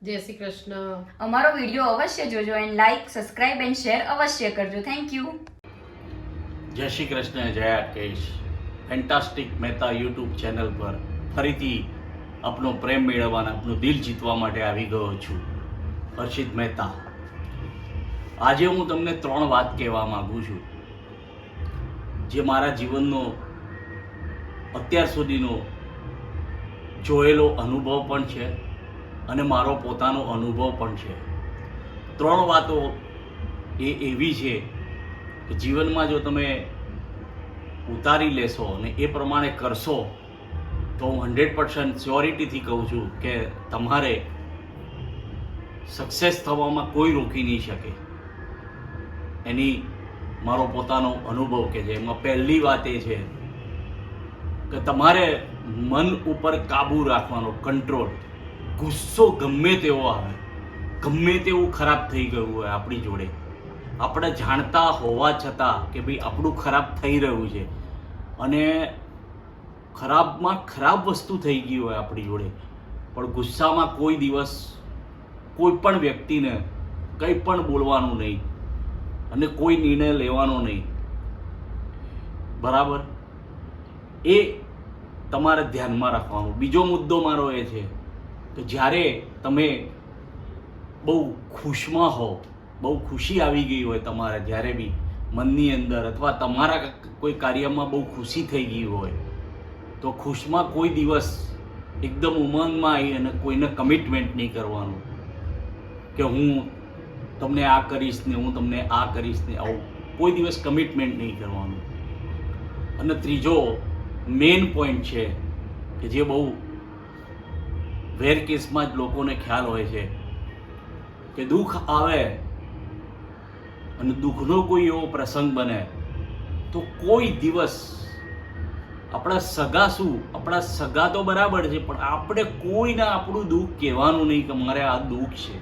જય શ્રી કૃષ્ણ. અમારો વિડીયો અવશ્ય જોજો and like subscribe and share અવશ્ય કરજો. Thank you. જય શ્રી કૃષ્ણ. જય કેશ. ફેન્ટાસ્ટિક મહેતા યુટ્યુબ ચેનલ પર ફરીથી આપનો પ્રેમ મેળવવાના, આપનું દિલ જીતવા માટે આવી ગયો છું, હર્ષિત મહેતા. આજે હું તમને 3 વાત કહેવા માગું છું, જે મારા જીવનનો અત્યાર સુધીનો જોયેલો અનુભવ પણ છે અને મારો પોતાનો અનુભવ પણ છે. 3 વાતો એ એવી છે કે જીવનમાં જો તમે ઉતારી લેશો અને એ પ્રમાણે કરશો તો હું 100% શ્યોરિટીથી કહું છું કે તમારે સક્સેસ થવામાં કોઈ રોકી નહીં શકે. એની મારો પોતાનો અનુભવ કે છે. એમાં પહેલી વાત એ છે કે તમારે મન ઉપર કાબૂ રાખવાનો, કંટ્રોલ. ગુસ્સો ગમે તેવો આવે, ગમે તેવું ખરાબ થઈ ગયું હોય આપણી જોડે, આપણે જાણતા હોવા છતાં કે ભાઈ આપણું ખરાબ થઈ રહ્યું છે અને ખરાબમાં ખરાબ વસ્તુ થઈ ગઈ હોય આપણી જોડે, પણ ગુસ્સામાં કોઈ દિવસ કોઈ પણ વ્યક્તિને કંઈ પણ બોલવાનું નહીં અને કોઈ નિર્ણય લેવાનો નહીં. બરાબર? એ તમારે ધ્યાનમાં રાખવાનું. બીજો મુદ્દો મારો એ છે કે જ્યારે તમે બહુ ખુશમાં હો, બહુ ખુશી આવી ગઈ હોય તમારે, જ્યારે બી મનની અંદર અથવા તમારા કોઈ કાર્યમાં બહુ ખુશી થઈ ગઈ હોય, તો ખુશમાં કોઈ દિવસ એકદમ ઉમંગમાં આવી અને કોઈને કમિટમેન્ટ નહીં કરવાનું કે હું તમને આ કરીશ ને હું તમને આ કરીશ ને, આવું કોઈ દિવસ કમિટમેન્ટ નહીં કરવાનું. અને ત્રીજો મેઇન પોઈન્ટ છે કે જે બહુ વેર કેસમાં જ લોકોને ખ્યાલ હોય છે કે દુઃખ આવે અને દુઃખનો કોઈ એવો પ્રસંગ બને તો કોઈ દિવસ આપણા સગા શું, આપણા સગા તો બરાબર છે, પણ આપણે કોઈને આપણું દુઃખ કહેવાનું નહીં કે મારે આ દુઃખ છે.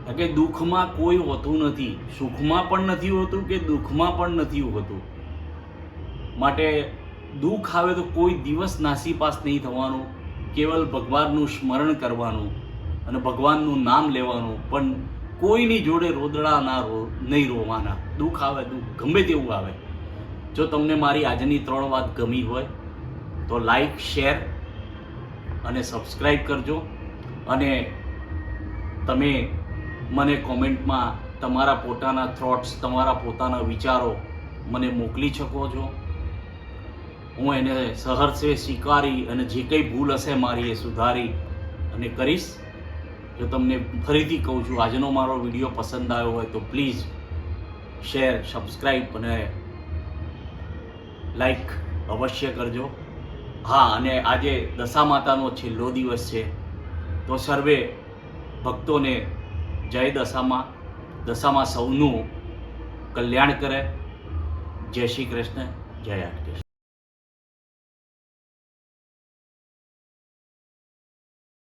કારણ કે દુઃખમાં કોઈ હોતું નથી, સુખમાં પણ નથી હોતું કે દુઃખમાં પણ નથી હોતું. માટે દુઃખ આવે તો કોઈ દિવસ નાસીપાસ નહીં થવાનું, કેવલ ભગવાનનું સ્મરણ કરવાનું અને ભગવાનનું નામ લેવાનું, પણ કોઈની જોડે રોદડા નહીં રોવાના. દુઃખ આવે, દુઃખ ગમે તેવું આવે. જો તમને મારી આજની 3 વાત ગમી હોય તો લાઈક, શેર અને સબસ્ક્રાઈબ કરજો. અને તમે મને કોમેન્ટમાં તમારા પોતાના થોટ્સ, તમારા પોતાના વિચારો મને મોકલી શકો છો. હું એને સહર્ષે સ્વીકારી અને જે કંઈ ભૂલ હશે મારી એ સુધારી અને કરીશ. જો તમને ફરીથી કહું છું, આજનો મારો વિડીયો પસંદ આવ્યો હોય તો પ્લીઝ શેર, સબસ્ક્રાઈબ અને લાઈક અવશ્ય કરજો. હા, અને આજે દશા માતાનો છેલ્લો દિવસ છે, તો સર્વે ભક્તોને જય દશામાં. દશામાં સૌનું કલ્યાણ કરે. જય શ્રી કૃષ્ણ. જય આટકેશ.